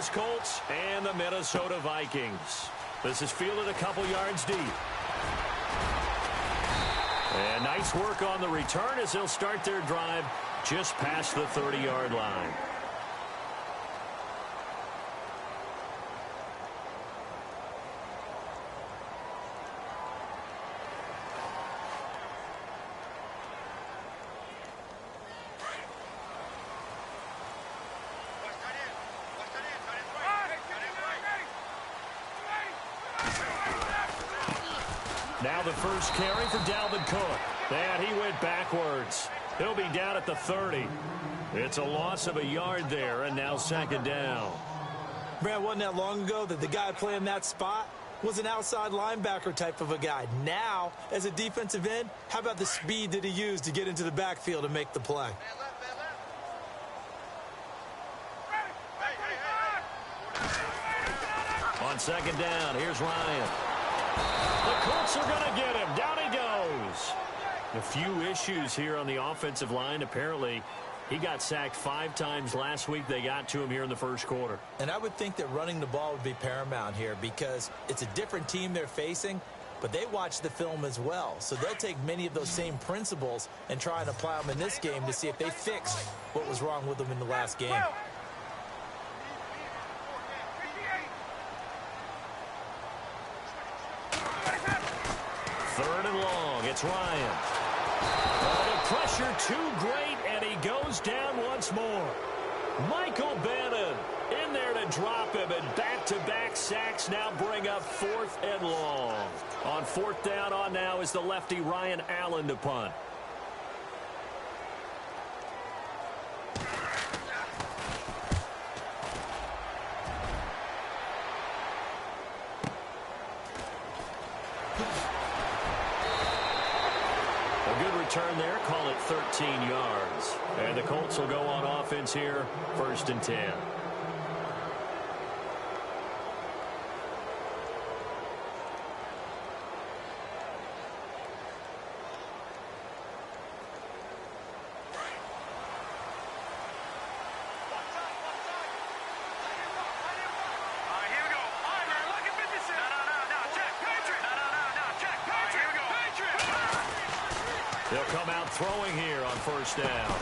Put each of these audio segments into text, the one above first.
Indianapolis Colts and the Minnesota Vikings. This is fielded a couple yards deep. And nice work on the return as they'll start their drive just past the 30-yard line. Now the first carry for Dalvin Cook. And he went backwards. He'll be down at the 30. It's a loss of a yard there, and now second down. Brad, wasn't that long ago that the guy playing that spot was an outside linebacker type of a guy. Now, as a defensive end, how about the speed that he used to get into the backfield and make the play? On second down, here's Ryan. The Colts are going to get him. Down he goes. A few issues here on the offensive line. Apparently, he got sacked 5 times last week. They got to him here in the first quarter. And I would think that running the ball would be paramount here because it's a different team they're facing, but they watch the film as well. So they'll take many of those same principles and try and apply them in this game to see if they fix what was wrong with them in the last game. Third and long. It's Ryan. Oh, the pressure too great, and he goes down once more. Michael Bannon in there to drop him, and back-to-back sacks now bring up 4th and long. On 4th down on now is the lefty Ryan Allen to punt. Return there, call it 13 yards. And the Colts will go on offense here, 1st and 10. They'll come out throwing here on 1st down.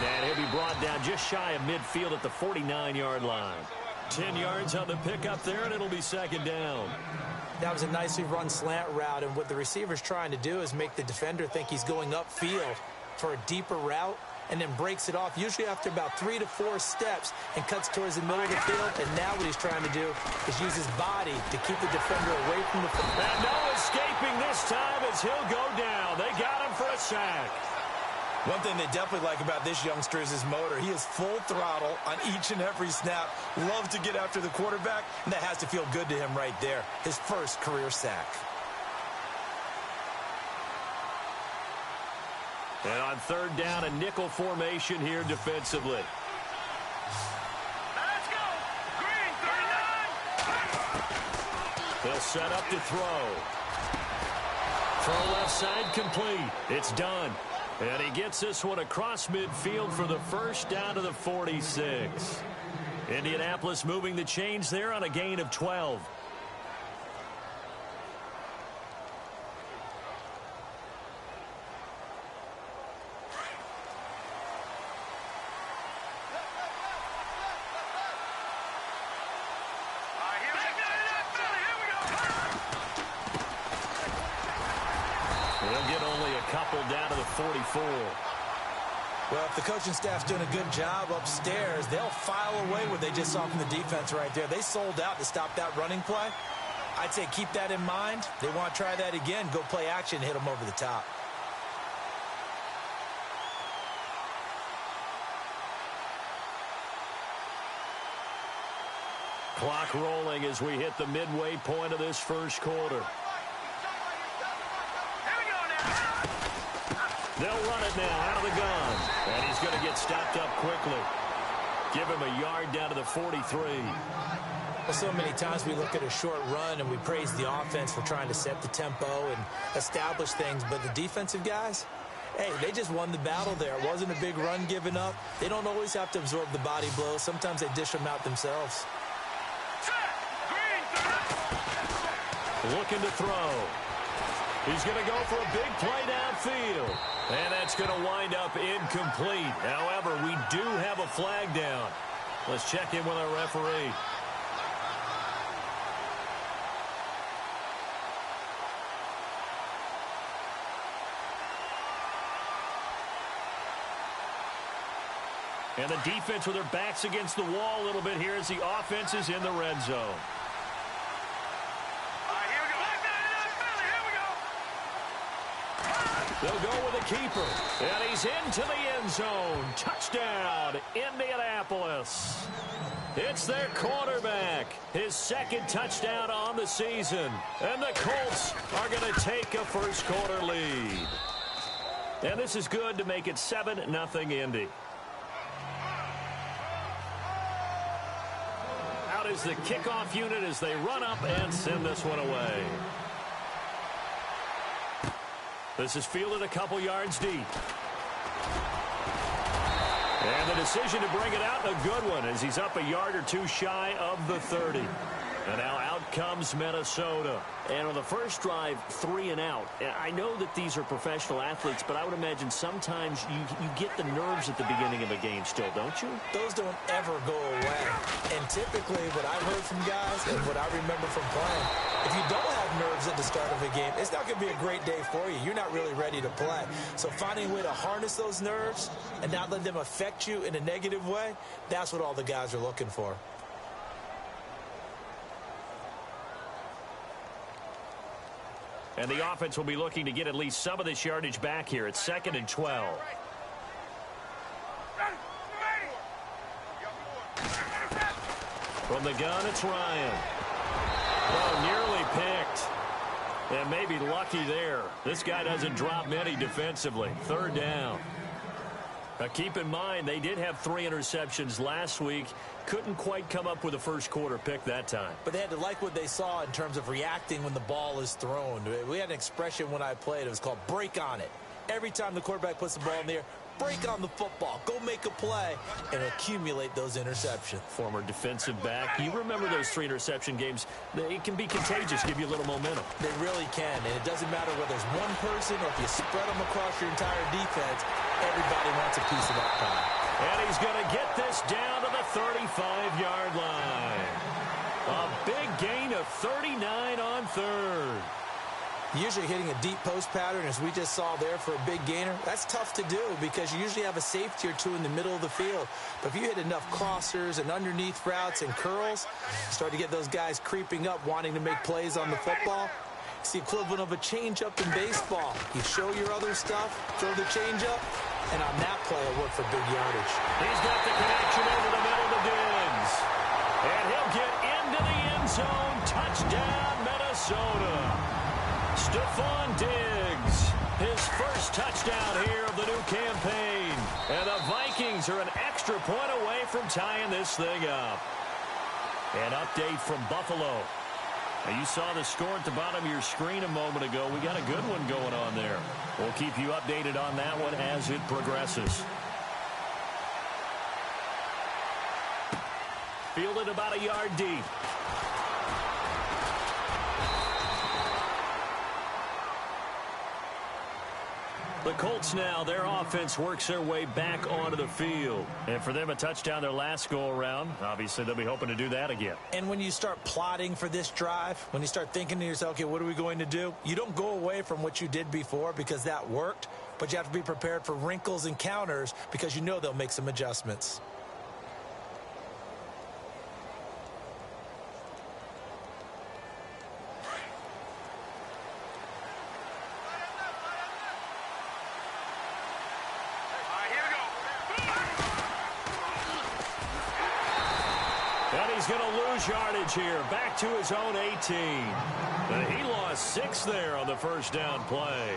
And he'll be brought down just shy of midfield at the 49-yard line. 10 yards on the pickup there, and it'll be 2nd down. That was a nicely run slant route, and what the receiver's trying to do is make the defender think he's going upfield for a deeper route and then breaks it off, usually after about 3 to 4 steps, and cuts towards the middle of the field. And now what he's trying to do is use his body to keep the defender away from the football. And no escaping this time as he'll go down. They got him for a sack. One thing they definitely like about this youngster is his motor. He is full throttle on each and every snap. Loves to get after the quarterback, and that has to feel good to him right there. His first career sack. And on 3rd down, a nickel formation here defensively. Let's go! Green, 39! They'll set up to throw. Throw left side complete. It's done. And he gets this one across midfield for the first down to the 46. Indianapolis moving the chains there on a gain of 12. Down to the 44. Well, if the coaching staff's doing a good job upstairs, they'll file away what they just saw from the defense right there. They sold out to stop that running play. I'd say keep that in mind. They want to try that again. Go play action, hit them over the top. Clock rolling as we hit the midway point of this first quarter. They'll run it now out of the gun. And he's going to get stopped up quickly. Give him a yard down to the 43. Well, so many times we look at a short run and we praise the offense for trying to set the tempo and establish things. But the defensive guys, hey, they just won the battle there. It wasn't a big run given up. They don't always have to absorb the body blows. Sometimes they dish them out themselves. Looking to throw. He's going to go for a big play downfield. And that's going to wind up incomplete. However, we do have a flag down. Let's check in with our referee. And the defense with their backs against the wall a little bit here as the offense is in the red zone. They'll go with the keeper. And he's into the end zone. Touchdown, Indianapolis. It's their quarterback. His second touchdown on the season. And the Colts are going to take a first-quarter lead. And this is good to make it 7-0 Indy. Out is the kickoff unit as they run up and send this one away. This is fielded a couple yards deep. And the decision to bring it out, a good one, as he's up a yard or two shy of the 30. And now out comes Minnesota. And on the first drive, 3 and out. I know that these are professional athletes, but I would imagine sometimes you get the nerves at the beginning of a game still, don't you? Those don't ever go away. And typically what I've heard from guys and what I remember from playing, if you don't have nerves at the start of a game, it's not going to be a great day for you. You're not really ready to play. So finding a way to harness those nerves and not let them affect you in a negative way, that's what all the guys are looking for. And the offense will be looking to get at least some of this yardage back here. It's 2nd and 12. From the gun, it's Ryan. Oh, nearly picked. And maybe lucky there. This guy doesn't drop many defensively. 3rd down. Now keep in mind, they did have 3 interceptions last week. Couldn't quite come up with a first-quarter pick that time. But they had to like what they saw in terms of reacting when the ball is thrown. We had an expression when I played. It was called break on it. Every time the quarterback puts the ball in the air, break on the football. Go make a play and accumulate those interceptions. Former defensive back. You remember those 3 interception games. It can be contagious, give you a little momentum. They really can. And it doesn't matter whether it's one person or if you spread them across your entire defense. Everybody wants a piece of that pie. And he's going to get this down to the 35-yard line. A big gain of 39 on 3rd. Usually hitting a deep post pattern, as we just saw there, for a big gainer, that's tough to do because you usually have a safety or two in the middle of the field. But if you hit enough crossers and underneath routes and curls, you start to get those guys creeping up, wanting to make plays on the football. It's the equivalent of a changeup in baseball. You show your other stuff, throw the changeup, and on that play, it'll work for big yardage. He's got the connection over the middle to Diggs. And he'll get into the end zone. Touchdown, Minnesota. Stephon Diggs, his first touchdown here of the new campaign. And the Vikings are an extra point away from tying this thing up. An update from Buffalo. Now, you saw the score at the bottom of your screen a moment ago. We got a good one going on there. We'll keep you updated on that one as it progresses. Fielded about a yard deep. The Colts now, their offense works their way back onto the field. And for them, a touchdown their last go-around. Obviously, they'll be hoping to do that again. And when you start plotting for this drive, when you start thinking to yourself, okay, what are we going to do? You don't go away from what you did before because that worked, but you have to be prepared for wrinkles and counters because you know they'll make some adjustments. Going to lose yardage here. Back to his own 18. And he lost 6 there on the first down play.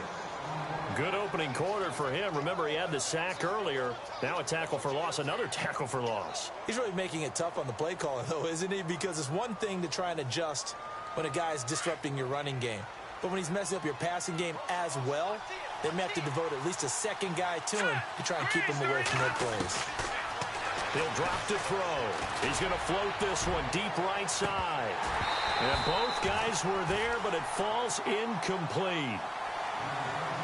Good opening quarter for him. Remember, he had the sack earlier. Now a tackle for loss. Another tackle for loss. He's really making it tough on the play caller, though, isn't he? Because it's one thing to try and adjust when a guy's disrupting your running game. But when he's messing up your passing game as well, they may have to devote at least a second guy to him to try and keep him away from their plays. He'll drop to throw. He's going to float this one deep right side. And both guys were there, but it falls incomplete.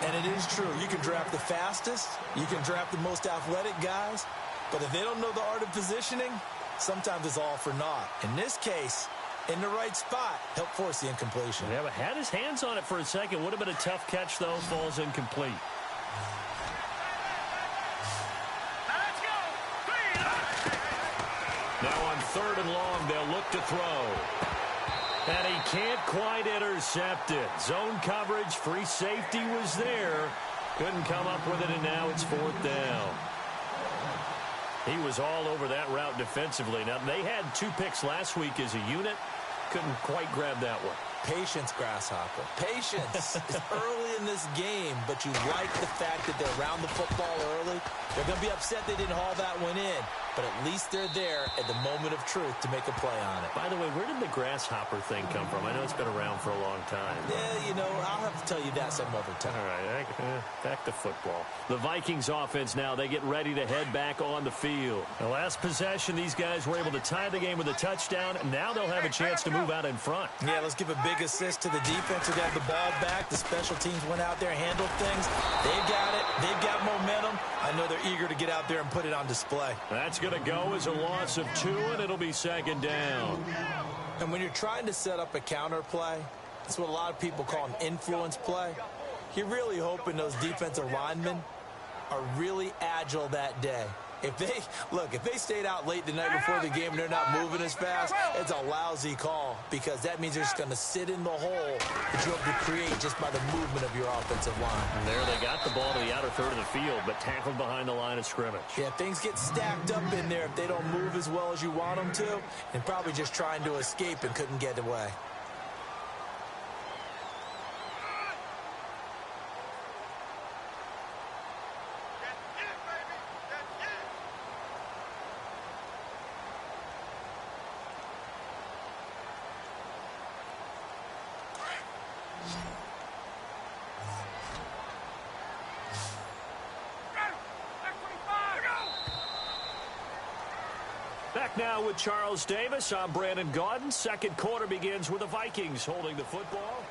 And it is true. You can draft the fastest. You can draft the most athletic guys. But if they don't know the art of positioning, sometimes it's all for naught. In this case, in the right spot, help force the incompletion. Yeah, but had his hands on it for a second. Would have been a tough catch, though. Falls incomplete. Now on 3rd and long, they'll look to throw. And he can't quite intercept it. Zone coverage, free safety was there. Couldn't come up with it, and now it's 4th down. He was all over that route defensively. Now, they had 2 picks last week as a unit. Couldn't quite grab that one. Patience, Grasshopper. Patience. It's early in this game, but you like the fact that they're around the football early. They're going to be upset they didn't haul that one in, but at least they're there at the moment of truth to make a play on it. By the way, where did the grasshopper thing come from? I know it's been around for a long time. Yeah, you know, I'll have to tell you that some other time. All right, back to football. The Vikings offense now, they get ready to head back on the field. The last possession, these guys were able to tie the game with a touchdown, and now they'll have a chance to move out in front. Yeah, let's give a big assist to the defense who got the ball back. The special teams went out there and handled things. They've got it. They've got momentum. I know they're eager to get out there and put it on display. That's going to go as a loss of 2, and it'll be 2nd down. And when you're trying to set up a counter play, that's what a lot of people call an influence play. You're really hoping those defensive linemen are really agile that day. If they stayed out late the night before the game and they're not moving as fast, it's a lousy call because that means they're just going to sit in the hole that you hope to create just by the movement of your offensive line. And there they got the ball to the outer third of the field, but tackled behind the line of scrimmage. Yeah, things get stacked up in there if they don't move as well as you want them to, and probably just trying to escape and couldn't get away. Back now with Charles Davis. I'm Brandon Gaudin. Second quarter begins with the Vikings holding the football.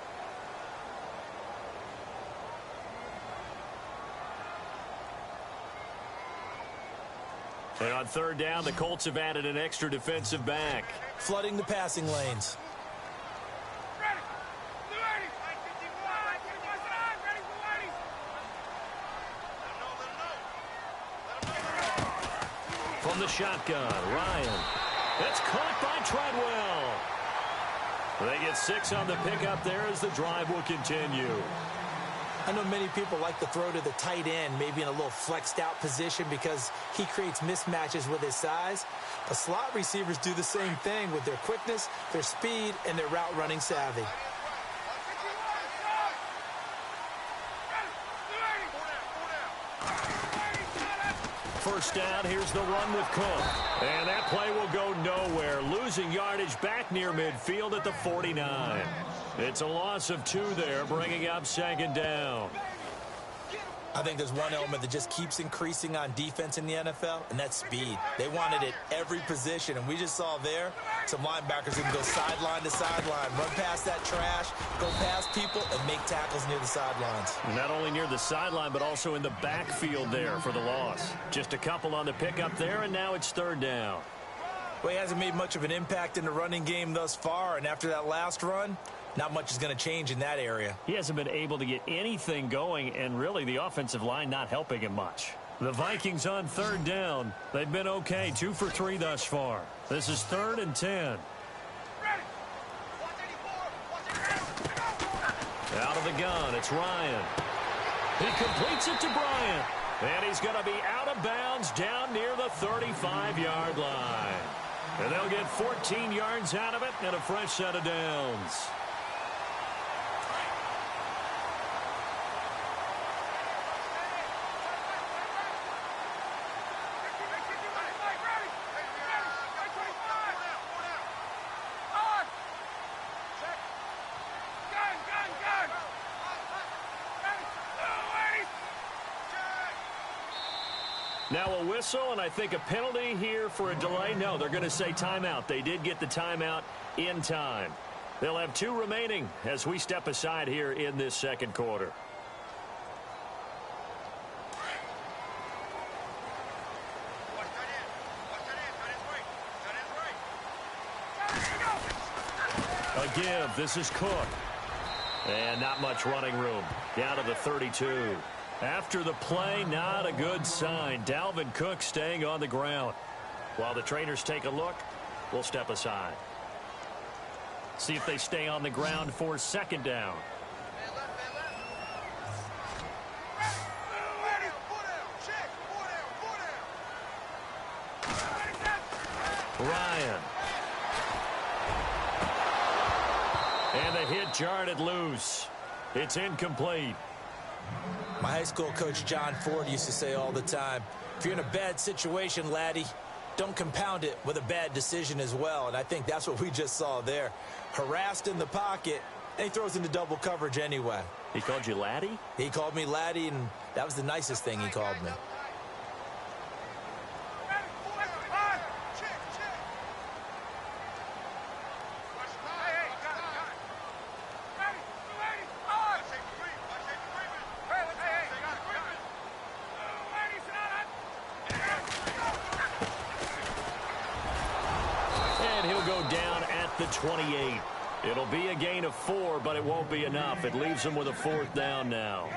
And on 3rd down, the Colts have added an extra defensive back. Flooding the passing lanes. From the shotgun, Ryan. That's caught by Treadwell. They get 6 on the pickup there as the drive will continue. I know many people like to throw to the tight end, maybe in a little flexed out position because he creates mismatches with his size. But slot receivers do the same thing with their quickness, their speed, and their route running savvy. First down, here's the run with Cook. And that play will go nowhere. Losing yardage back near midfield at the 49. It's a loss of 2 there, bringing up 2nd down. I think there's one element that just keeps increasing on defense in the NFL, and that's speed. They want it at every position, and we just saw there some linebackers who can go sideline to sideline, run past that trash, go past people, and make tackles near the sidelines. Not only near the sideline, but also in the backfield there for the loss. Just a couple on the pickup there, and now it's 3rd down. Well, he hasn't made much of an impact in the running game thus far, and after that last run, not much is going to change in that area. He hasn't been able to get anything going, and really the offensive line not helping him much. The Vikings on 3rd down. They've been okay, 2 for 3 thus far. This is 3rd and 10. Out of the gun, it's Ryan. He completes it to Bryant. And he's going to be out of bounds down near the 35-yard line. And they'll get 14 yards out of it and a fresh set of downs. Now a whistle, and I think a penalty here for a delay. No, they're going to say timeout. They did get the timeout in time. They'll have 2 remaining as we step aside here in this second quarter. A give. This is Cook. And not much running room. Down to the 32. After the play, not a good sign. Dalvin Cook staying on the ground. While the trainers take a look, we'll step aside. See if they stay on the ground for second down. Ryan. And the hit jarred it loose. It's incomplete. My high school coach, John Ford, used to say all the time, if you're in a bad situation, laddie, don't compound it with a bad decision as well. And I think that's what we just saw there. Harassed in the pocket, and he throws into double coverage anyway. He called you laddie? He called me laddie, and that was the nicest thing he called me. Go down at the 28. It'll be a gain of 4, but it won't be enough. It leaves them with a 4th down now.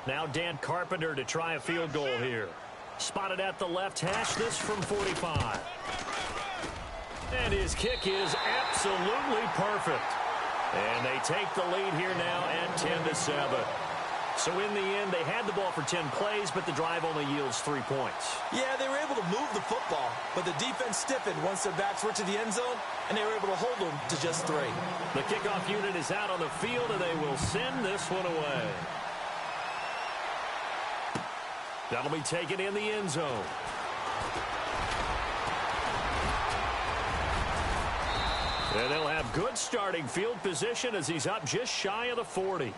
Now Dan Carpenter to try a field goal here. Spotted at the left hash, this from 45. And his kick is absolutely perfect. And they take the lead here now at 10-7. So in the end, they had the ball for 10 plays, but the drive only yields 3 points. Yeah, they were able to move the football, but the defense stiffened once their backs were to the end zone, and they were able to hold them to just 3. The kickoff unit is out on the field, and they will send this one away. That'll be taken in the end zone. And they'll have good starting field position as he's up just shy of the 40.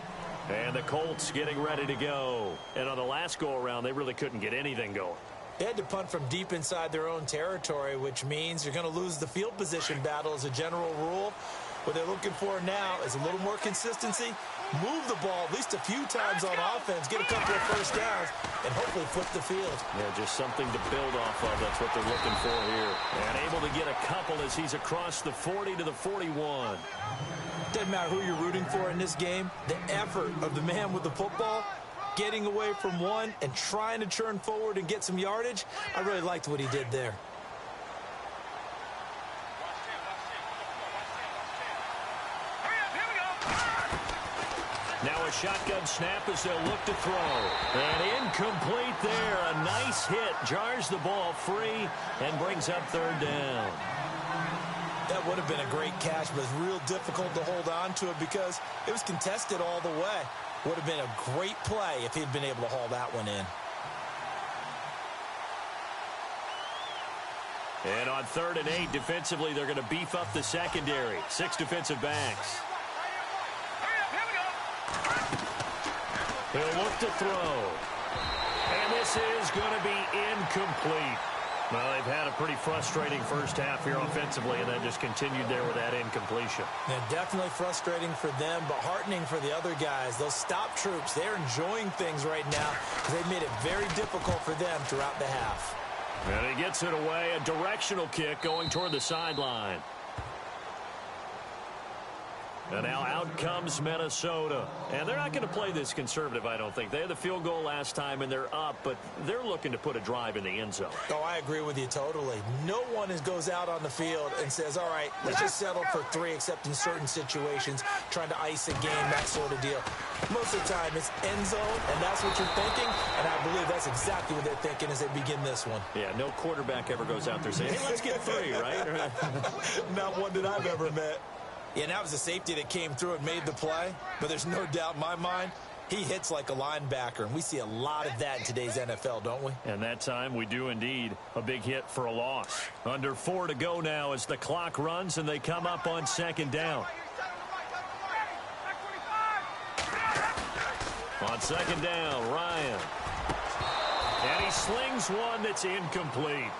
And the Colts getting ready to go. And on the last go-around, they really couldn't get anything going. They had to punt from deep inside their own territory, which means you're going to lose the field position battle as a general rule. What they're looking for now is a little more consistency, move the ball at least a few times on offense, get a couple of first downs, and hopefully flip the field. Yeah, just something to build off of. That's what they're looking for here. And able to get a couple as he's across the 40 to the 41. Doesn't matter who you're rooting for in this game. The effort of the man with the football, getting away from one and trying to turn forward and get some yardage, I really liked what he did there. Now a shotgun snap as they'll look to throw. And incomplete there. A nice hit. Jars the ball free and brings up 3rd down. That would have been a great catch, but it's real difficult to hold on to it because it was contested all the way. Would have been a great play if he'd been able to haul that one in. And on 3rd and 8, defensively, they're going to beef up the secondary. 6 defensive backs. They'll look to throw. And this is going to be incomplete. Well, they've had a pretty frustrating first half here offensively, and then just continued there with that incompletion. Yeah, definitely frustrating for them, but heartening for the other guys. Those stop troops, they're enjoying things right now because they've made it very difficult for them throughout the half. And he gets it away, a directional kick going toward the sideline. And now out comes Minnesota. And they're not going to play this conservative, I don't think. They had the field goal last time, and they're up, but they're looking to put a drive in the end zone. Oh, I agree with you totally. No one goes out on the field and says, all right, let's just settle for 3, except in certain situations, trying to ice a game, that sort of deal. Most of the time, it's end zone, and that's what you're thinking, and I believe that's exactly what they're thinking as they begin this one. Yeah, no quarterback ever goes out there saying, hey, let's get 3, right? Not one that I've ever met. Yeah, and that was a safety that came through and made the play. But there's no doubt in my mind, he hits like a linebacker. And we see a lot of that in today's NFL, don't we? And that time we do indeed. A big hit for a loss. Under 4 to go now as the clock runs and they come up on 2nd down. On 2nd down, Ryan. And He slings one that's incomplete.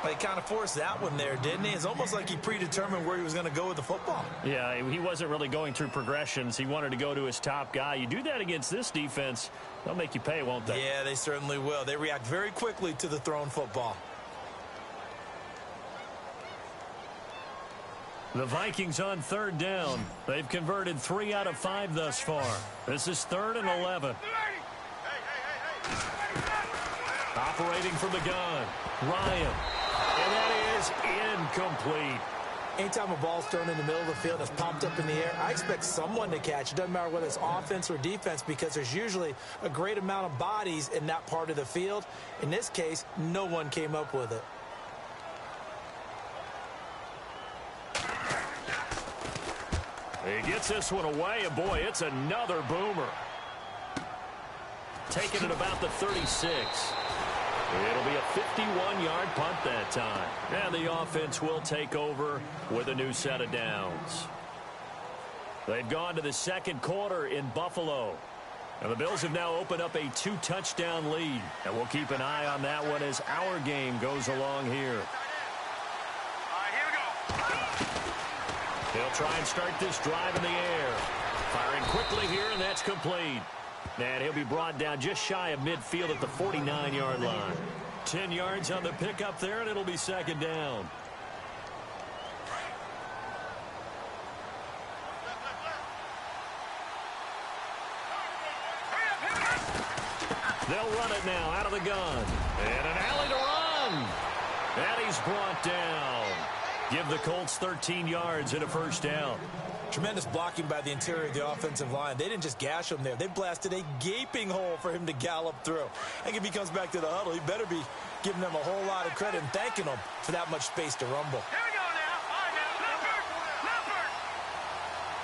He kind of forced that one there, didn't he? It's almost like he predetermined where he was going to go with the football. Yeah, he wasn't really going through progressions. He wanted to go to his top guy. You do that against this defense, they'll make you pay, won't they? Yeah, they certainly will. They react very quickly to the thrown football. The Vikings on third down. They've converted 3 out of 5 thus far. This is 3rd and 11. Operating from the gun, Ryan. And that is incomplete. Anytime a ball's thrown in the middle of the field, it's popped up in the air, I expect someone to catch. It doesn't matter whether it's offense or defense, because there's usually a great amount of bodies in that part of the field. In this case, no one came up with it. He gets this one away, and boy, it's another boomer. Taking it about the 36. It'll be a 51-yard punt that time. And the offense will take over with a new set of downs. They've gone to the second quarter in Buffalo. And the Bills have now opened up a 2-touchdown lead. And we'll keep an eye on that one as our game goes along here. He'll try and start this drive in the air. Firing quickly here, and that's complete. And he'll be brought down just shy of midfield at the 49-yard line. 10 yards on the pickup there, and it'll be second down. They'll run it now out of the gun. And an alley to run. And he's brought down. Give the Colts 13 yards and a first down. Tremendous blocking by the interior of the offensive line. They didn't just gash him there. They blasted a gaping hole for him to gallop through. I think if he comes back to the huddle, he better be giving them a whole lot of credit and thanking them for that much space to rumble. Here we go now. All right, now. Leopard.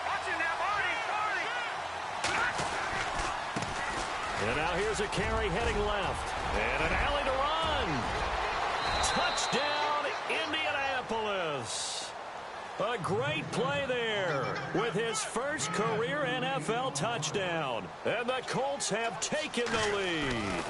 Watch it now, Barney. And now here's a carry heading left. And an alley to run. Touchdown, Indianapolis. A great play there with his first career NFL touchdown. And the Colts have taken the lead.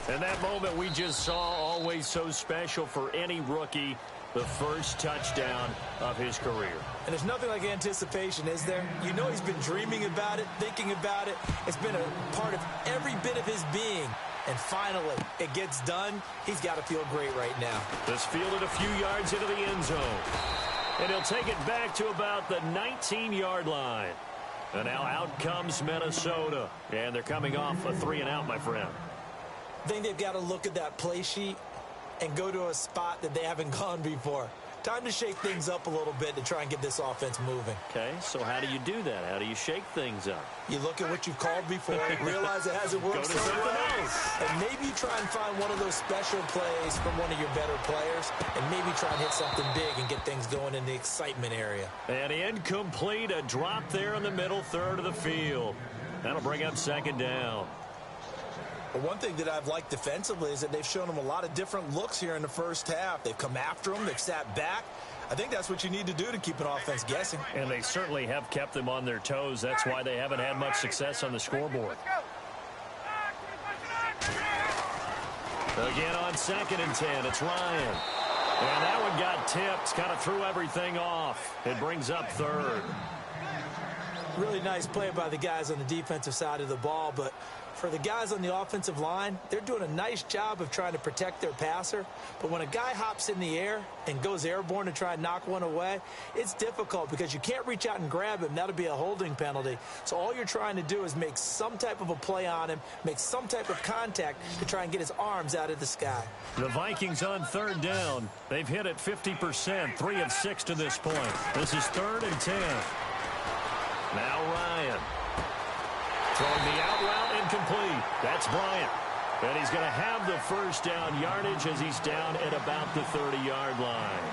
And that moment we just saw, always so special for any rookie, the first touchdown of his career. And there's nothing like anticipation, is there? You know he's been dreaming about it, thinking about it. It's been a part of every bit of his being. And finally, it gets done. He's got to feel great right now. This fielded a few yards into the end zone. And he'll take it back to about the 19-yard line. And now out comes Minnesota. And they're coming off a 3-and-out, my friend. I think they've got to look at that play sheet and go to a spot that they haven't gone before. Time to shake things up a little bit to try and get this offense moving. Okay, so how do you do that? How do you shake things up? You look at what you've called before, realize it hasn't worked so well, and maybe you try and find one of those special plays from one of your better players, and maybe try and hit something big and get things going in the excitement area. And incomplete, a drop there in the middle third of the field. That'll bring up second down. But one thing that I've liked defensively is that they've shown them a lot of different looks here in the first half. They've come after them. They've sat back. I think that's what you need to do to keep an offense guessing. And they certainly have kept them on their toes. That's why they haven't had much success on the scoreboard. Again on 2nd and 10, it's Ryan. And that one got tipped, kind of threw everything off. It brings up third. Really nice play by the guys on the defensive side of the ball, but for the guys on the offensive line, they're doing a nice job of trying to protect their passer. But when a guy hops in the air and goes airborne to try and knock one away, it's difficult because you can't reach out and grab him. That'll be a holding penalty. So all you're trying to do is make some type of a play on him, make some type of contact to try and get his arms out of the sky. The Vikings on third down. They've hit it 50%, 3 of 6 to this point. This is 3rd and 10. Now Ryan. Throwing the out route incomplete. That's Bryant. And he's going to have the first down yardage as he's down at about the 30-yard line.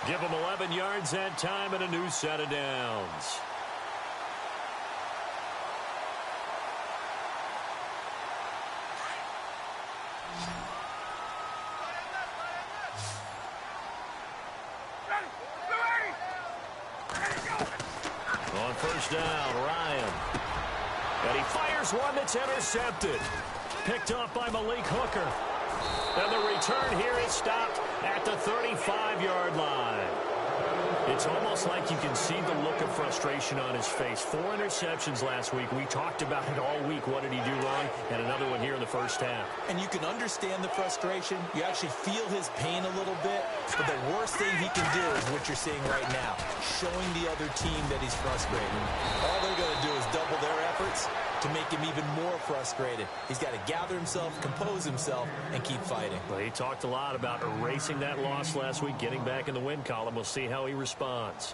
Give him 11 yards that time and a new set of downs. On first down, Ryan. And he fires one that's intercepted. picked off by Malik Hooker. And the return here is stopped at the 35-yard line. It's almost like you can see the look of frustration on his face. 4 interceptions last week. We talked about it all week. What did he do wrong? And another one here in the first half. And you can understand the frustration. You actually feel his pain a little bit. But the worst thing he can do is what you're seeing right now, showing the other team that he's frustrated. All they're going to do is double their efforts to make him even more frustrated. He's got to gather himself, compose himself, and keep fighting. Well, he talked a lot about erasing that loss last week, getting back in the win column. We'll see how he responds.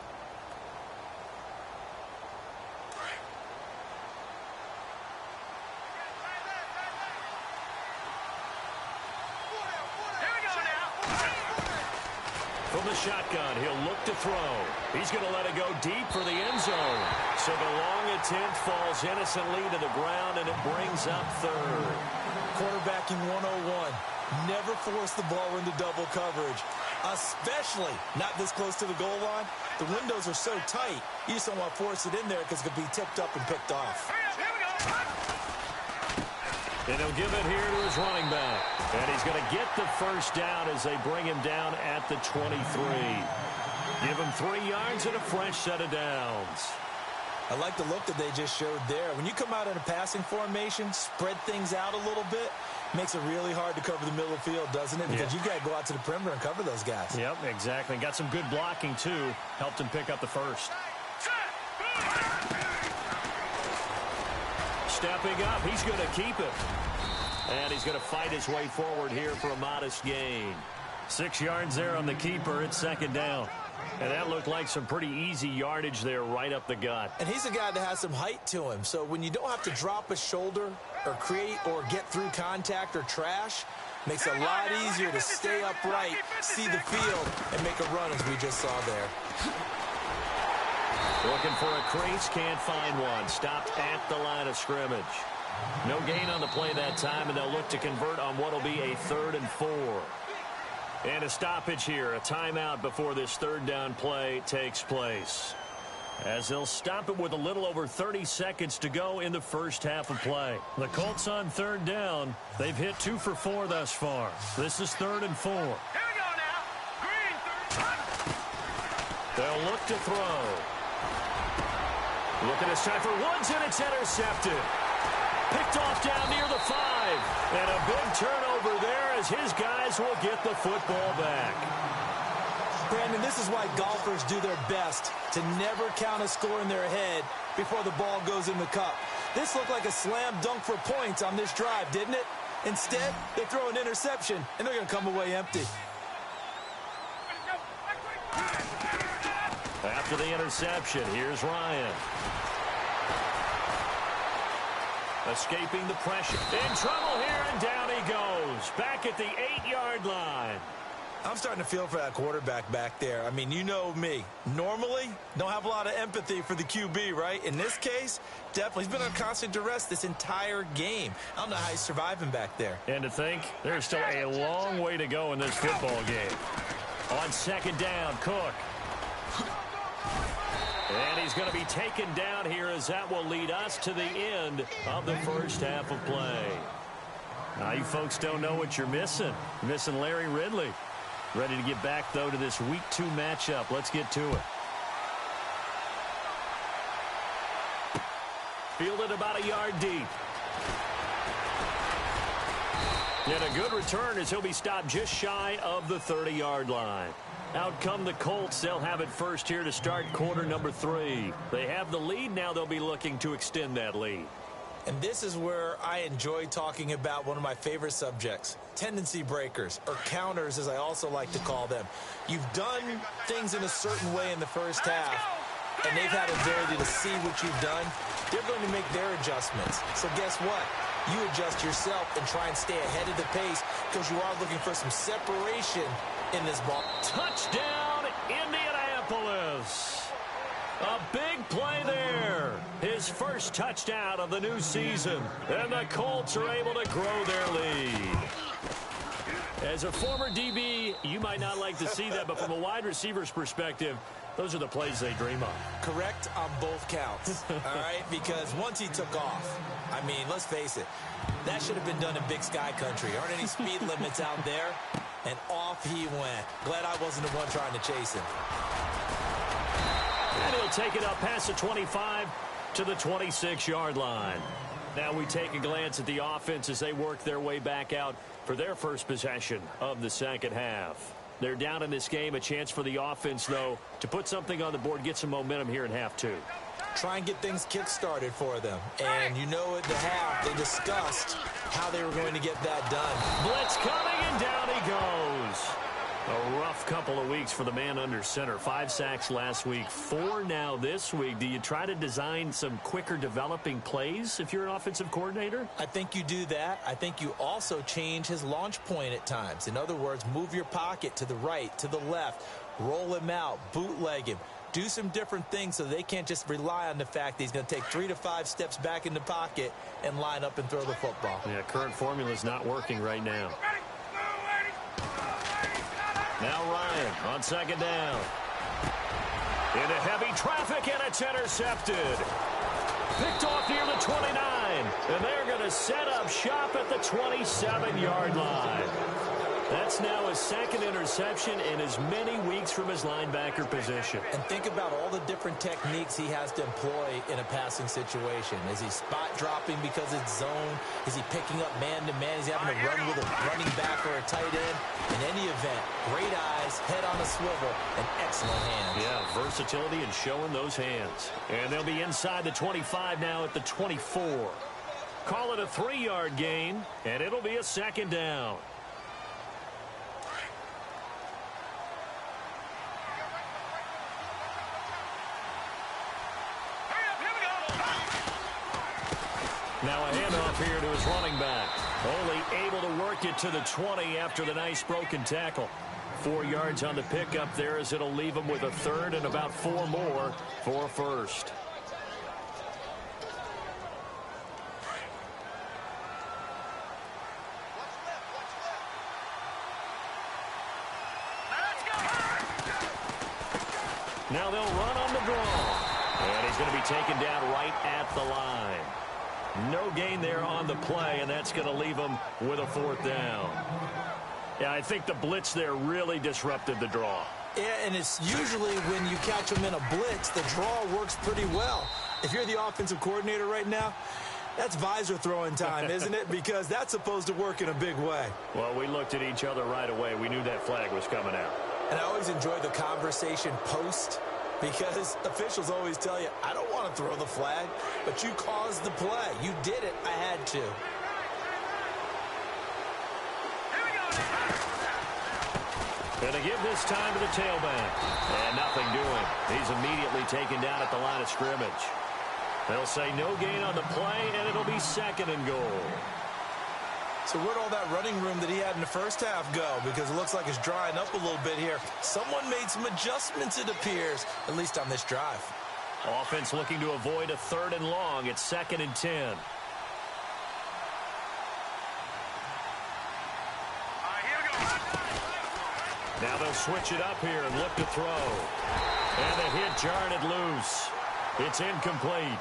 From the shotgun, he'll look to throw. He's going to let it go deep for the end zone. So the long attempt falls innocently to the ground, and it brings up third. Quarterbacking 101. Never force the ball into double coverage, especially not this close to the goal line. The windows are so tight, you just don't want to force it in there because it could be tipped up and picked off. And he'll give it here to his running back. And he's going to get the first down as they bring him down at the 23. Give him 3 yards and a fresh set of downs. I like the look that they just showed there. When you come out in a passing formation, spread things out a little bit, makes it really hard to cover the middle of the field, doesn't it? Because you've got to go out to the perimeter and cover those guys. Yep, exactly. Got some good blocking, too. Helped him pick up the first. Stepping up, he's going to keep it. And he's going to fight his way forward here for a modest gain. 6 yards there on the keeper. It's second down. And that looked like some pretty easy yardage there right up the gut. And he's a guy that has some height to him. So when you don't have to drop a shoulder or create or get through contact or trash, makes it a lot easier to stay upright, see the field, and make a run as we just saw there. Looking for a crease, can't find one. Stopped at the line of scrimmage. No gain on the play that time, and they'll look to convert on what will be a 3rd and 4. And a stoppage here, a timeout before this third down play takes place. As they'll stop it with a little over 30 seconds to go in the first half of play. The Colts on 3rd down. They've hit 2 for 4 thus far. This is 3rd and 4. Here we go now. Green, They'll look to throw. Looking this time for Woods, and it's intercepted. Picked off down near the 5. And a big turnover there as his guys will get the football back. Brandon, this is why golfers do their best to never count a score in their head before the ball goes in the cup. This looked like a slam dunk for points on this drive, didn't it? Instead, they throw an interception, and they're going to come away empty. After the interception, here's Ryan. Escaping the pressure. In trouble here, and down he goes. Back at the 8-yard line. I'm starting to feel for that quarterback back there. I mean, you know me. Normally, don't have a lot of empathy for the QB, right? In this case, definitely. He's been on constant duress this entire game. I don't know how he's surviving back there. And to think, there's still a long way to go in this football game. On 2nd down, Cook. And he's going to be taken down here as that will lead us to the end of the first half of play. Now, you folks don't know what you're missing. You're missing Larry Ridley. Ready to get back, though, to this Week 2 matchup. Let's get to it. Fielded about a yard deep. And a good return as he'll be stopped just shy of the 30-yard line. Out come the Colts. They'll have it first here to start quarter number 3. They have the lead. Now they'll be looking to extend that lead. And this is where I enjoy talking about one of my favorite subjects, tendency breakers, or counters as I also like to call them. You've done things in a certain way in the first half, and they've had the ability to see what you've done. They're going to make their adjustments. So guess what? You adjust yourself and try and stay ahead of the pace because you are looking for some separation in this ball. Touchdown, Indianapolis. A big play there. His first touchdown of the new season. And the Colts are able to grow their lead. As a former DB, you might not like to see that, but from a wide receiver's perspective, those are the plays they dream of. Correct on both counts, all right? Because once he took off, I mean, let's face it, that should have been done in Big Sky Country. Aren't any speed limits out there? And off he went. Glad I wasn't the one trying to chase him. And he'll take it up past the 25 to the 26-yard line. Now we take a glance at the offense as they work their way back out for their first possession of the second half. They're down in this game. A chance for the offense, though, to put something on the board, get some momentum here in half two. Try and get things kick-started for them. And you know at the half, they discussed how they were going to get that done. Blitz coming, and down he goes. A rough couple of weeks for the man under center. 5 sacks last week, 4 now this week. Do you try to design some quicker developing plays if you're an offensive coordinator? I think you do that. I think you also change his launch point at times. In other words, move your pocket to the right, to the left, roll him out, bootleg him. Do some different things so they can't just rely on the fact that he's going to take 3 to 5 steps back in the pocket and line up and throw the football. Yeah, current formula is not working right now. Now Ryan on second down. Into heavy traffic, and it's intercepted. Picked off near the 29. And they're going to set up shop at the 27-yard line. That's now his second interception in as many weeks from his linebacker position. And think about all the different techniques he has to employ in a passing situation. Is he spot dropping because it's zone? Is he picking up man-to-man? Is he having to run with a running back or a tight end? In any event, great eyes, head on a swivel, and excellent hands. Yeah, versatility and showing those hands. And they'll be inside the 25 now at the 24. Call it a 3-yard gain, and it'll be a second down. Now a handoff here to his running back. Only able to work it to the 20 after the nice broken tackle. 4 yards on the pickup there as it'll leave him with a third and about 4 more for a first. Now they'll run on the draw. And he's going to be taken down right at the line. No gain there on the play, and that's going to leave him with a 4th down. Yeah, I think the blitz there really disrupted the draw. Yeah, and it's usually when you catch them in a blitz, the draw works pretty well. If you're the offensive coordinator right now, that's visor throwing time, isn't it? Because that's supposed to work in a big way. Well, we looked at each other right away. We knew that flag was coming out. And I always enjoy the conversation post, because officials always tell you, I don't want to throw the flag, but you caused the play. You did it. I had to. Going to give this time to the tailback. And nothing doing. He's immediately taken down at the line of scrimmage. They'll say no gain on the play, and it'll be 2nd and goal. So where'd all that running room that he had in the first half go? Because it looks like it's drying up a little bit here. Someone made some adjustments, it appears, at least on this drive. Offense looking to avoid a 3rd and long. It's 2nd and 10. Now they'll switch it up here and look to throw. And the hit jarred it loose. It's incomplete.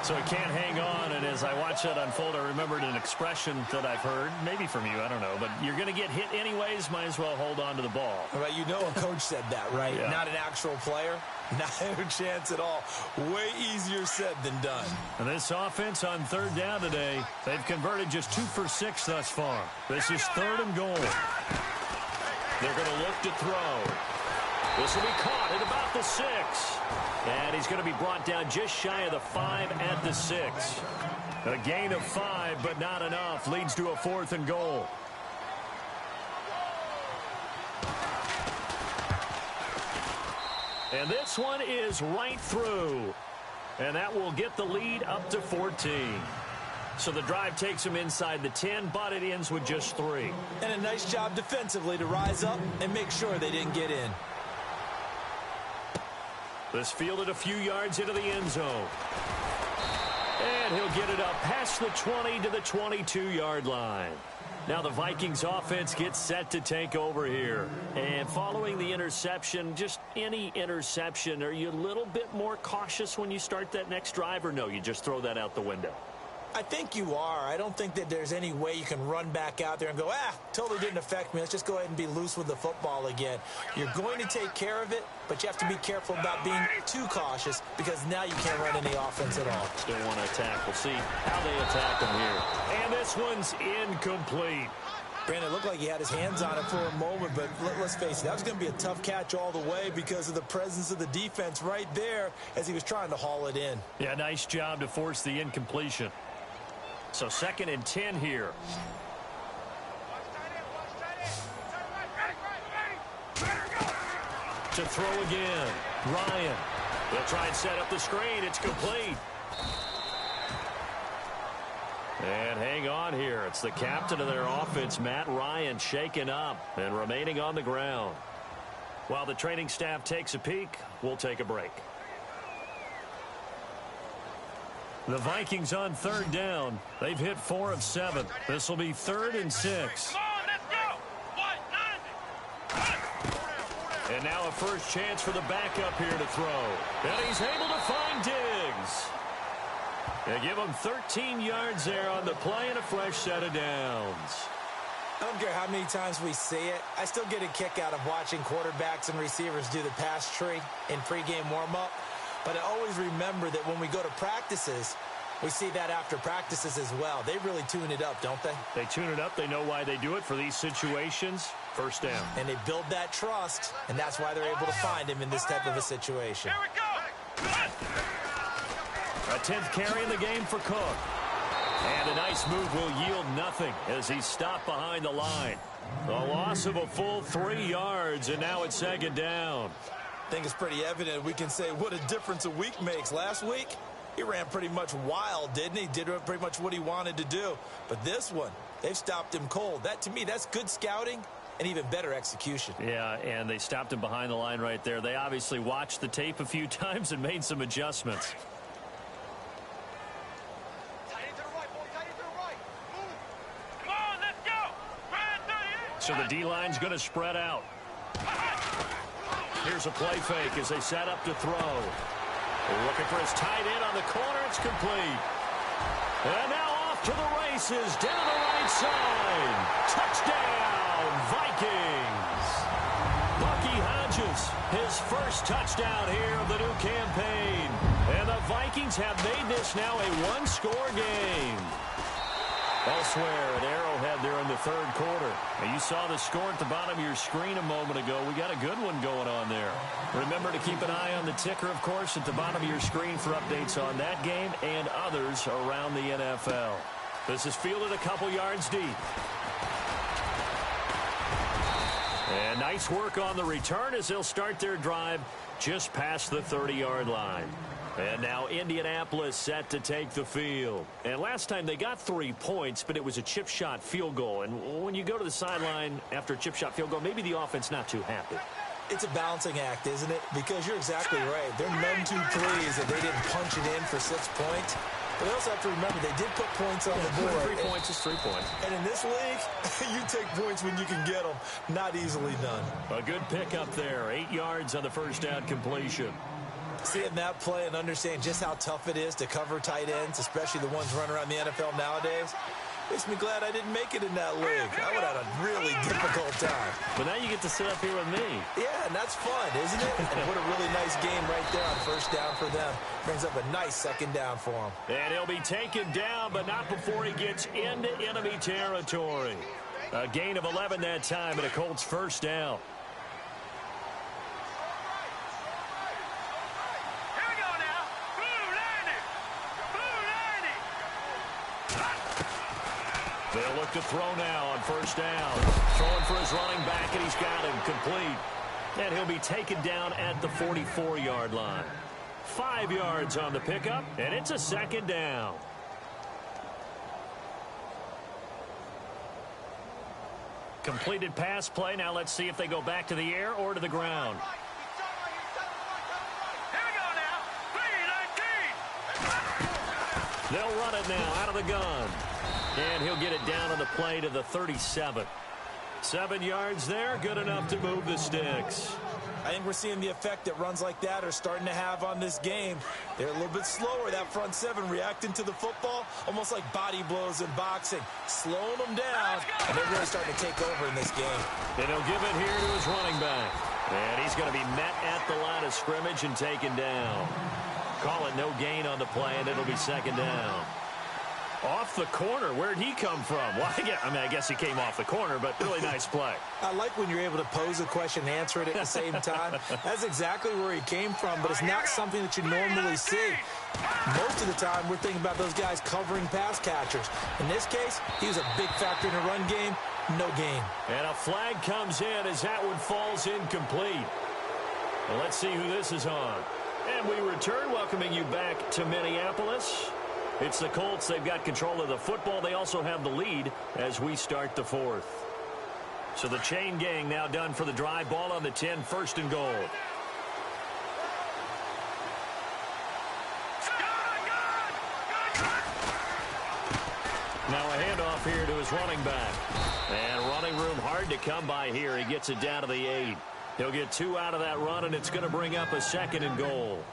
So he can't hang on, and as I watch that unfold, I remembered an expression that I've heard, maybe from you, I don't know, but you're going to get hit anyways, might as well hold on to the ball. Right, you know a coach said that, right? Yeah. Not an actual player. Not a chance at all. Way easier said than done. And this offense on 3rd down today, they've converted just 2 for 6 thus far. This is 3rd and goal. They're going to look to throw. This will be caught at about the 6. And he's going to be brought down just shy of the 5 at the 6. A gain of 5, but not enough. Leads to a 4th and goal. And this one is right through. And that will get the lead up to 14. So the drive takes him inside the 10, but it ends with just 3. And a nice job defensively to rise up and make sure they didn't get in. This fielded a few yards into the end zone. And he'll get it up past the 20 to the 22-yard line. Now the Vikings offense gets set to take over here. And following the interception, just any interception, are you a little bit more cautious when you start that next drive, or no, you just throw that out the window? I think you are. I don't think that there's any way you can run back out there and go, totally didn't affect me. Let's just go ahead and be loose with the football again. You're going to take care of it, but you have to be careful about being too cautious because now you can't run any offense at all. Still want to attack. We'll see how they attack them here. And this one's incomplete. Brandon, it looked like he had his hands on it for a moment, but let's face it, that was going to be a tough catch all the way because of the presence of the defense right there as he was trying to haul it in. Yeah, nice job to force the incompletion. So 2nd and 10 here. To throw again. Ryan. They'll try and set up the screen. It's complete. And hang on here. It's the captain of their offense, Matt Ryan, shaken up and remaining on the ground. While the training staff takes a peek, we'll take a break. The Vikings on 3rd down. They've hit 4 of 7. This will be 3rd and 6. Come on, let's go. 1-9. And now a first chance for the backup here to throw. And he's able to find Diggs. They give him 13 yards there on the play and a fresh set of downs. I don't care how many times we see it. I still get a kick out of watching quarterbacks and receivers do the pass tree in pregame warm-up. But I always remember that when we go to practices, we see that after practices as well. They really tune it up, don't they? They tune it up. They know why they do it for these situations. First down. And they build that trust, and that's why they're able to find him in this type of a situation. Here we go. A 10th carry in the game for Cook. And a nice move will yield nothing as he's stopped behind the line. A loss of a full 3 yards, and now it's 2nd down. I think it's pretty evident we can say what a difference a week makes. Last week, he ran pretty much wild, didn't he? Did pretty much what he wanted to do. But this one, they've stopped him cold. That, to me, that's good scouting and even better execution. Yeah, and they stopped him behind the line right there. They obviously watched the tape a few times and made some adjustments. Come on, let's go. So the D-line's going to spread out. Here's a play fake as they set up to throw. Looking for his tight end on the corner. It's complete. And now off to the races down the right side. Touchdown, Vikings. Bucky Hodges, his first touchdown here of the new campaign. And the Vikings have made this now a one-score game. Elsewhere at Arrowhead there in the 3rd quarter. And you saw the score at the bottom of your screen a moment ago. We got a good one going on there. Remember to keep an eye on the ticker, of course, at the bottom of your screen for updates on that game and others around the NFL. This is fielded a couple yards deep. And nice work on the return as they'll start their drive just past the 30-yard line. And now Indianapolis set to take the field. And last time they got 3 points, but it was a chip shot field goal. And when you go to the sideline after a chip shot field goal, maybe the offense not too happy. It's a balancing act, isn't it? Because you're exactly right. They're none too pleased that they didn't punch it in for 6 points. But they also have to remember they did put points on the board. 3 points is 3 points. And in this league, you take points when you can get them. Not easily done. A good pickup there. 8 yards on the first down completion. Seeing that play and understand just how tough it is to cover tight ends, especially the ones running around the NFL nowadays, makes me glad I didn't make it in that league. I would have had a really difficult time. But now you get to sit up here with me. Yeah, and that's fun, isn't it? And what a really nice game right there on first down for them. Brings up a nice 2nd down for him. And he'll be taken down, but not before he gets into enemy territory. A gain of 11 that time, and a Colts first down. They'll look to throw now on first down. Throwing for his running back, and he's got him complete. And he'll be taken down at the 44-yard line. 5 yards on the pickup, and it's a 2nd down. Completed pass play. Now let's see if they go back to the air or to the ground. Here we go now. 3-19. They'll run it now out of the gun. And he'll get it down on the play to the 37. 7 yards there, good enough to move the sticks. I think we're seeing the effect that runs like that are starting to have on this game. They're a little bit slower, that front seven, reacting to the football, almost like body blows in boxing, slowing them down, and they're really starting to take over in this game. And he'll give it here to his running back. And he's going to be met at the line of scrimmage and taken down. Call it no gain on the play, and it'll be second down. Off the corner, where'd he come from? Well, I guess he came off the corner, but really nice play. I like when you're able to pose a question and answer it at the same time. That's exactly where he came from, but it's not something that you normally see. Most of the time, we're thinking about those guys covering pass catchers. In this case, he was a big factor in the run game. No gain. And a flag comes in as that one falls incomplete. Well, let's see who this is on. And we return, welcoming you back to Minneapolis. It's the Colts. They've got control of the football. They also have the lead as we start the fourth. So the chain gang now done for the drive. Ball on the 10, first and goal. Now a handoff here to his running back. And running room hard to come by here. He gets it down to the 8. He'll get 2 out of that run, and it's going to bring up a second and goal.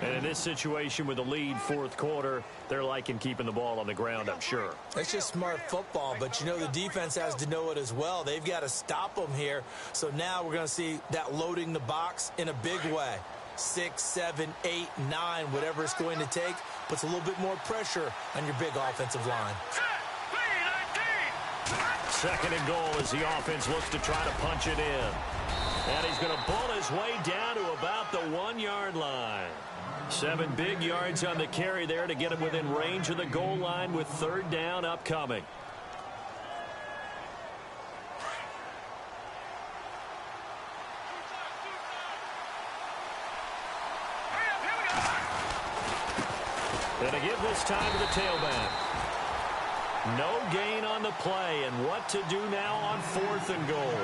And in this situation with the lead, fourth quarter, they're liking keeping the ball on the ground, I'm sure. It's just smart football, but you know the defense has to know it as well. They've got to stop them here. So now we're going to see that loading the box in a big way. 6, 7, 8, 9, whatever it's going to take, puts a little bit more pressure on your big offensive line. Second and goal as the offense looks to try to punch it in. And he's going to bull his way down to about the 1-yard line. 7 big yards on the carry there to get him within range of the goal line with third down upcoming. And to give this time to the tailback. No gain on the play, and what to do now on fourth and goal.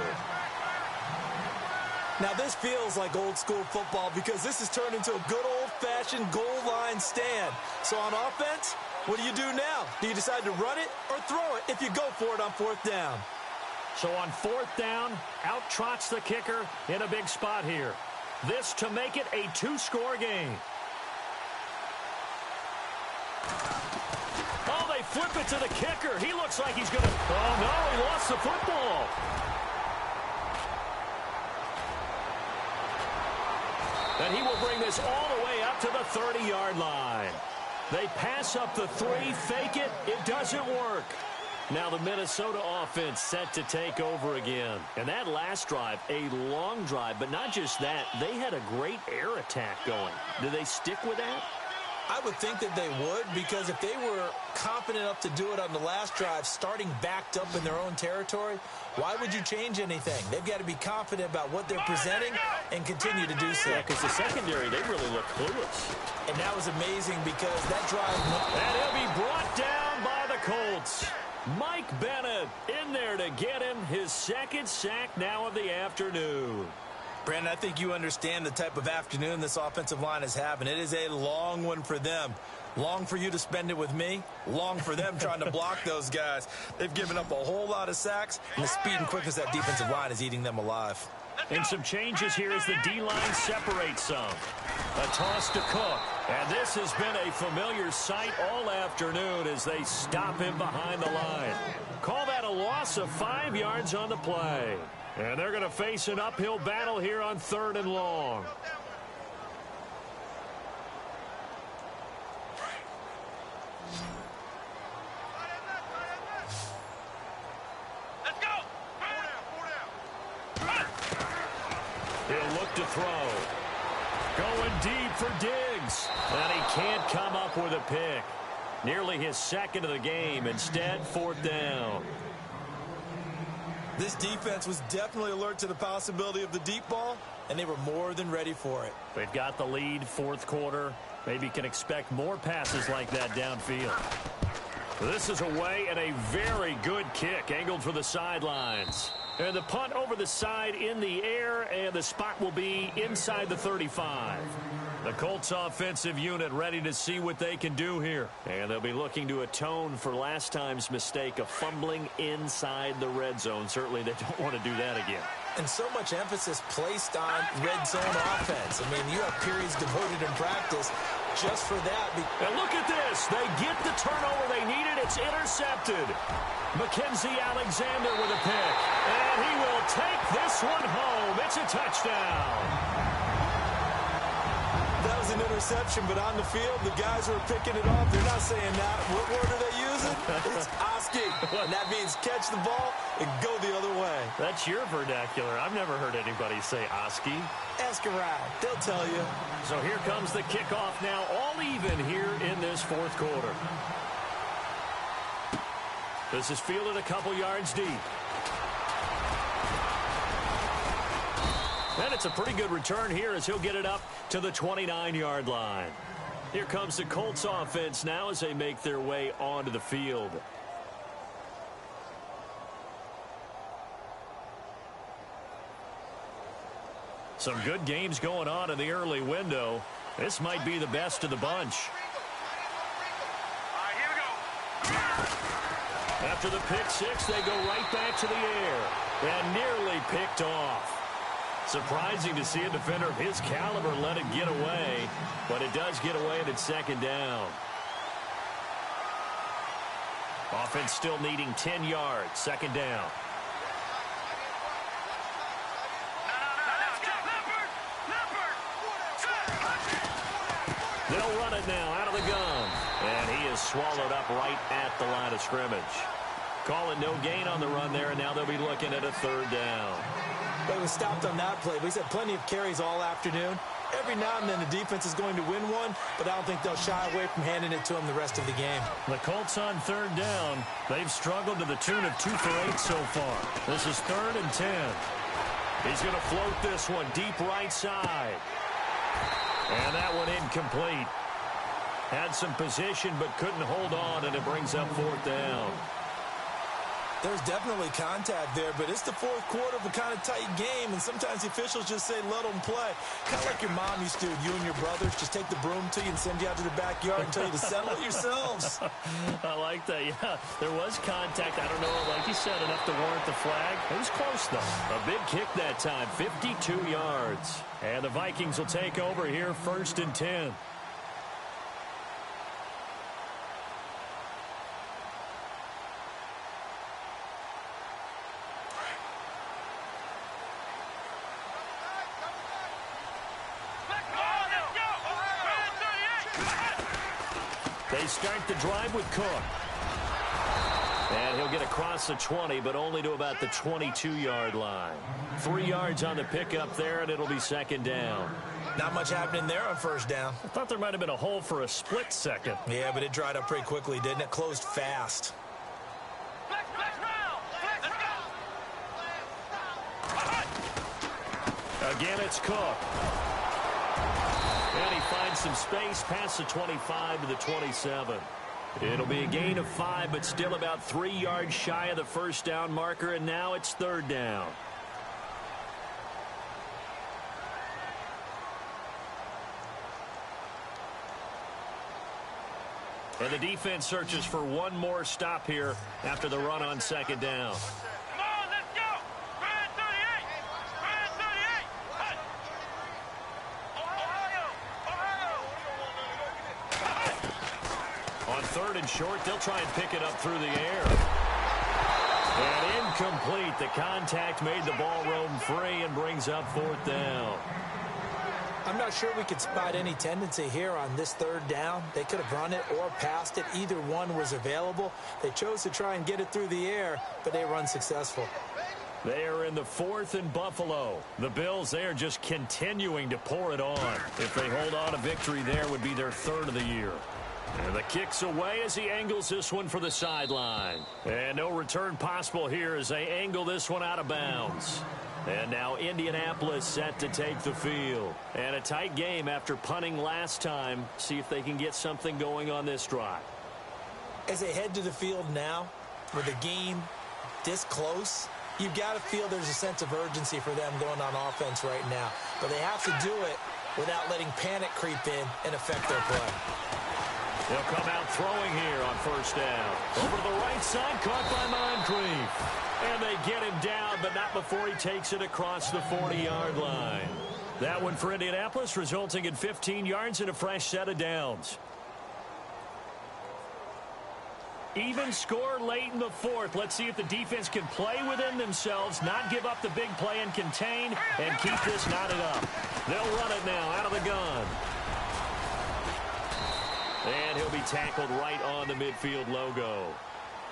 Now, this feels like old-school football because this has turned into a good old-fashioned goal line stand. So on offense, what do you do now? Do you decide to run it or throw it if you go for it on fourth down? So on fourth down, out trots the kicker in a big spot here. This to make it a 2-score game. Oh, they flip it to the kicker. He looks like he's going to... Oh, no, he lost the football. And he will bring this all the way up to the 30-yard line. They pass up the 3, fake it. It doesn't work. Now the Minnesota offense set to take over again. And that last drive, a long drive, but not just that. They had a great air attack going. Do they stick with that? I would think that they would, because if they were confident enough to do it on the last drive, starting backed up in their own territory, why would you change anything? They've got to be confident about what they're presenting and continue to do so. Yeah, because the secondary, they really look clueless. And that was amazing because that drive... And he'll be brought down by the Colts. Mike Bennett in there to get him his second sack now of the afternoon. Brandon, I think you understand the type of afternoon this offensive line is having. It is a long one for them. Long for you to spend it with me. Long for them trying to block those guys. They've given up a whole lot of sacks, and the speed and quickness of that defensive line is eating them alive. And some changes here as the D-line separates some. A toss to Cook. And this has been a familiar sight all afternoon as they stop him behind the line. Call that a loss of 5 yards on the play. And they're going to face an uphill battle here on third and long. Let's go! He'll look to throw. Going deep for Diggs. And he can't come up with a pick. Nearly his second of the game. Instead, fourth down. This defense was definitely alert to the possibility of the deep ball, and they were more than ready for it. They've got the lead, fourth quarter. Maybe can expect more passes like that downfield. This is away and a very good kick angled for the sidelines. And the punt over the side in the air, and the spot will be inside the 35. The Colts offensive unit ready to see what they can do here. And they'll be looking to atone for last time's mistake of fumbling inside the red zone. Certainly they don't want to do that again. And so much emphasis placed on red zone offense. I mean, you have periods devoted in practice just for that. And look at this. They get the turnover they needed. It's intercepted. Mackenzie Alexander with a pick. And he will take this one home. It's a touchdown. That was an interception, but on the field, the guys who are picking it off, they're not saying that. What word are they using? It's Oski. And that means catch the ball and go the other way. That's your vernacular. I've never heard anybody say Oski. Ask around. They'll tell you. So here comes the kickoff now, all even here in this fourth quarter. This is fielded a couple yards deep. And it's a pretty good return here as he'll get it up to the 29-yard line. Here comes the Colts offense now as they make their way onto the field. Some good games going on in the early window. This might be the best of the bunch. All right, here we go. After the pick six, they go right back to the air and nearly picked off. Surprising to see a defender of his caliber let it get away, but it does get away and it's second down. Offense still needing 10 yards, second down. They'll run it now out of the gun, and he is swallowed up right at the line of scrimmage. Calling no gain on the run there, and now they'll be looking at a third down. They was stopped on that play, but he's had plenty of carries all afternoon. Every now and then the defense is going to win one, but I don't think they'll shy away from handing it to him the rest of the game. The Colts on third down. They've struggled to the tune of 2 for 8 so far. This is 3rd and 10. He's going to float this one deep right side. And that one incomplete. Had some position but couldn't hold on, and it brings up 4th down. There's definitely contact there, but it's the fourth quarter of a kind of tight game, and sometimes the officials just say, let them play. Kind of like your mom used to, you and your brothers, just take the broom to you and send you out to the backyard and tell you to settle it yourselves. I like that, yeah. There was contact. I don't know, like you said, enough to warrant the flag. It was close, though. A big kick that time, 52 yards. And the Vikings will take over here, 1st and 10. They start the drive with Cook. And he'll get across the 20, but only to about the 22-yard line. 3 yards on the pickup there, and it'll be second down. Not much happening there on first down. I thought there might have been a hole for a split second. Yeah, but it dried up pretty quickly, didn't it? Closed fast. Again, it's Cook. And he finds some space past the 25 to the 27. It'll be a gain of 5, but still about 3 yards shy of the first down marker, and now it's third down. And the defense searches for one more stop here after the run on second down. Come on, let's go. Red 38. Red 38. Ohio. On third and short, they'll try and pick it up through the air. And incomplete. The contact made the ball roam free and brings up fourth down. I'm not sure we could spot any tendency here on this third down. They could have run it or passed it. Either one was available. They chose to try and get it through the air, but they were unsuccessful. They are in the 4th and Buffalo. The Bills, they are just continuing to pour it on. If they hold on, a victory there would be their 3rd of the year. And the kick's away as he angles this one for the sideline. And no return possible here as they angle this one out of bounds. And now Indianapolis set to take the field. And a tight game after punting last time. See if they can get something going on this drive. As they head to the field now, with a game this close, You've got to feel there's a sense of urgency for them going on offense right now. But they have to do it without letting panic creep in and affect their play. They'll come out throwing here on first down. Over to the right side, caught by Moncrief. And they get him down, but not before he takes it across the 40-yard line. That one for Indianapolis, resulting in 15 yards and a fresh set of downs. Even score late in the fourth. Let's see if the defense can play within themselves, not give up the big play and contain, and keep this knotted up. They'll run it now out of the gun. And he'll be tackled right on the midfield logo.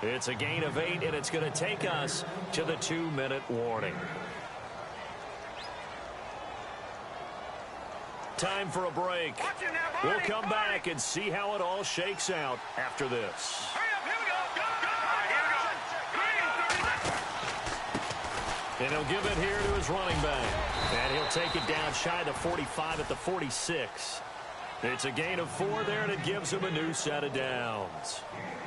It's a gain of 8, and it's going to take us to the 2-minute warning. Time for a break. We'll come back and see how it all shakes out after this. And he'll give it here to his running back. And he'll take it down shy of the 45 at the 46. It's a gain of 4 there, and it gives him a new set of downs.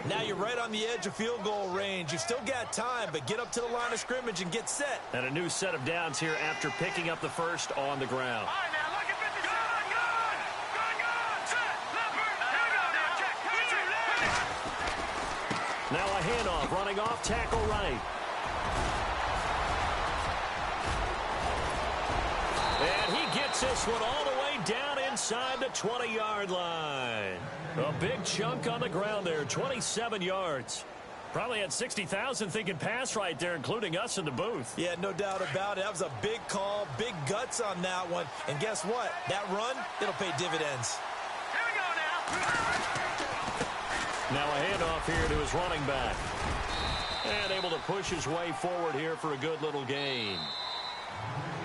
Now you're right on the edge of field goal range. You've still got time, but get up to the line of scrimmage and get set. And a new set of downs here after picking up the first on the ground. Now a handoff, running off tackle right. And he gets this one all the way down inside the 20-yard line. A big chunk on the ground there, 27 yards. Probably had 60,000 thinking pass right there, including us in the booth. Yeah, no doubt about it. That was a big call, big guts on that one. And guess what? That run, it'll pay dividends. Here we go now. Now a handoff here to his running back. And able to push his way forward here for a good little gain.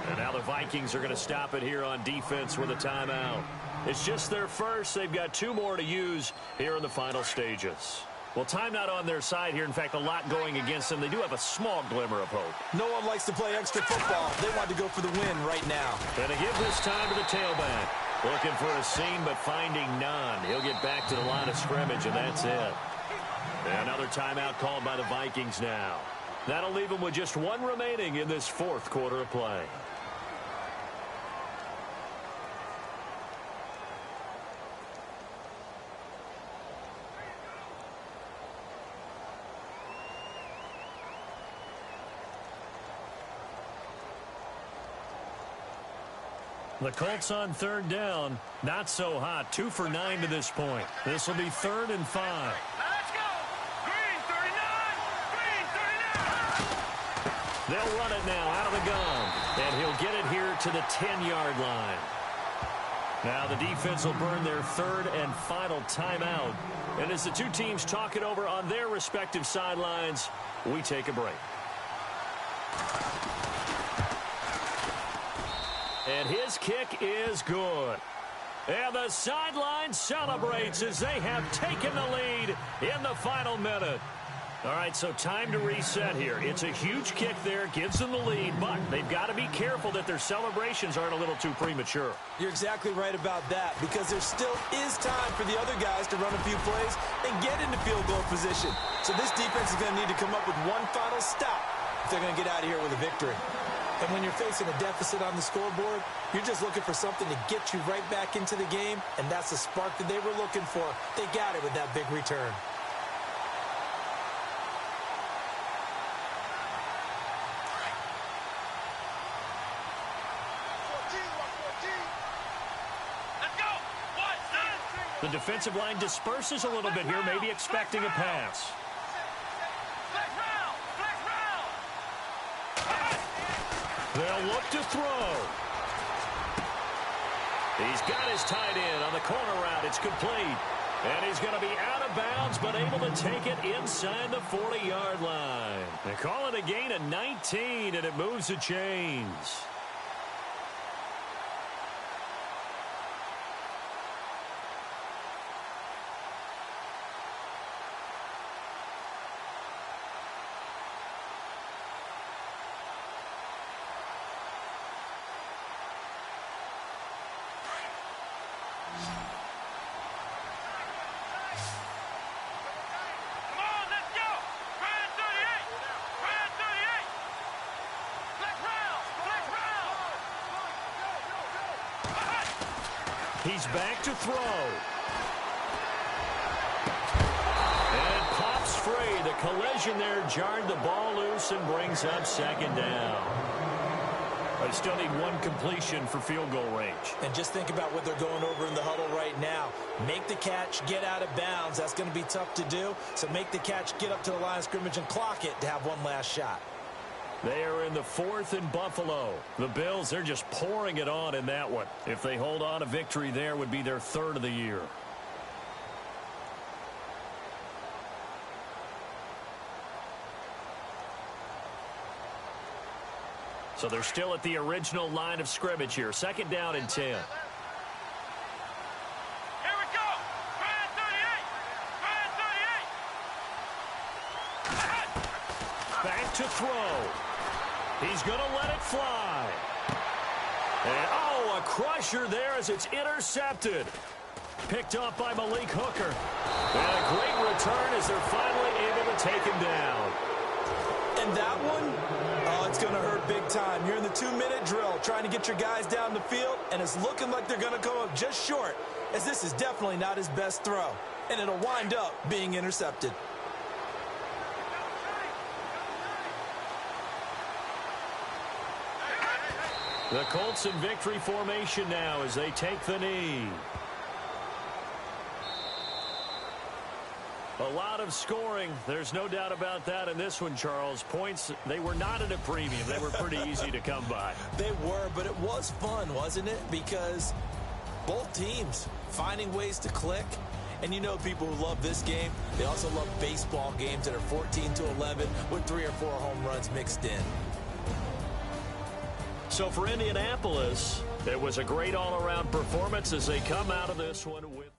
And now the Vikings are going to stop it here on defense with a timeout. It's just their first. They've got 2 more to use here in the final stages. Well, time not on their side here. In fact, a lot going against them. They do have a small glimmer of hope. No one likes to play extra football. They want to go for the win right now. And they give this time to the tailback. Looking for a seam, but finding none. He'll get back to the line of scrimmage, and that's it. Another timeout called by the Vikings now. That'll leave them with just 1 remaining in this 4th quarter of play. The Colts on 3rd down. Not so hot. 2 for 9 to this point. This will be 3rd and 5. Let's go. Green 39. Green 39. They'll run it now out of the gun. And he'll get it here to the 10-yard line. Now the defense will burn their 3rd and final timeout. And as the 2 teams talk it over on their respective sidelines, we take a break. And his kick is good. And the sideline celebrates as they have taken the lead in the final minute. All right, so time to reset here. It's a huge kick there, gives them the lead, but they've got to be careful that their celebrations aren't a little too premature. You're exactly right about that, because there still is time for the other guys to run a few plays and get into field goal position. So this defense is going to need to come up with one final stop if they're going to get out of here with a victory. And when you're facing a deficit on the scoreboard, you're just looking for something to get you right back into the game, and that's the spark that they were looking for. They got it with that big return. Let's go. What's The defensive line disperses a little bit here, maybe expecting a pass. Flex round. Flex round. They'll look to throw. He's got his tight end on the corner route. It's complete. And he's going to be out of bounds, but able to take it inside the 40-yard line. They call it a gain of 19, and it moves the chains. Come on, let's go. Red 38. Red 38. He's back to throw. And it pops free. The collision there jarred the ball loose and brings up second down. They still need one completion for field goal range. And just think about what they're going over in the huddle right now. Make the catch, get out of bounds. That's going to be tough to do. So make the catch, get up to the line of scrimmage, and clock it to have one last shot. They are in the 4th in Buffalo. The Bills, they're just pouring it on in that one. If they hold on, a victory there would be their 3rd of the year. So they're still at the original line of scrimmage here. 2nd down and 10. Here we go. Try 38. Back to throw. He's going to let it fly. And, oh, a crusher there as it's intercepted. Picked off by Malik Hooker. And a great return as they're finally able to take him down. And that one, oh, it's going to hurt big time. You're in the 2-minute drill trying to get your guys down the field, and it's looking like they're going to come up just short, as this is definitely not his best throw. And it'll wind up being intercepted. The Colts in victory formation now as they take the knee. A lot of scoring. There's no doubt about that in this one, Charles. Points, they were not at a premium. They were pretty easy to come by. They were, but it was fun, wasn't it? Because both teams finding ways to click. And you know people who love this game, they also love baseball games that are 14-11 with 3 or 4 home runs mixed in. So for Indianapolis, it was a great all-around performance as they come out of this one with...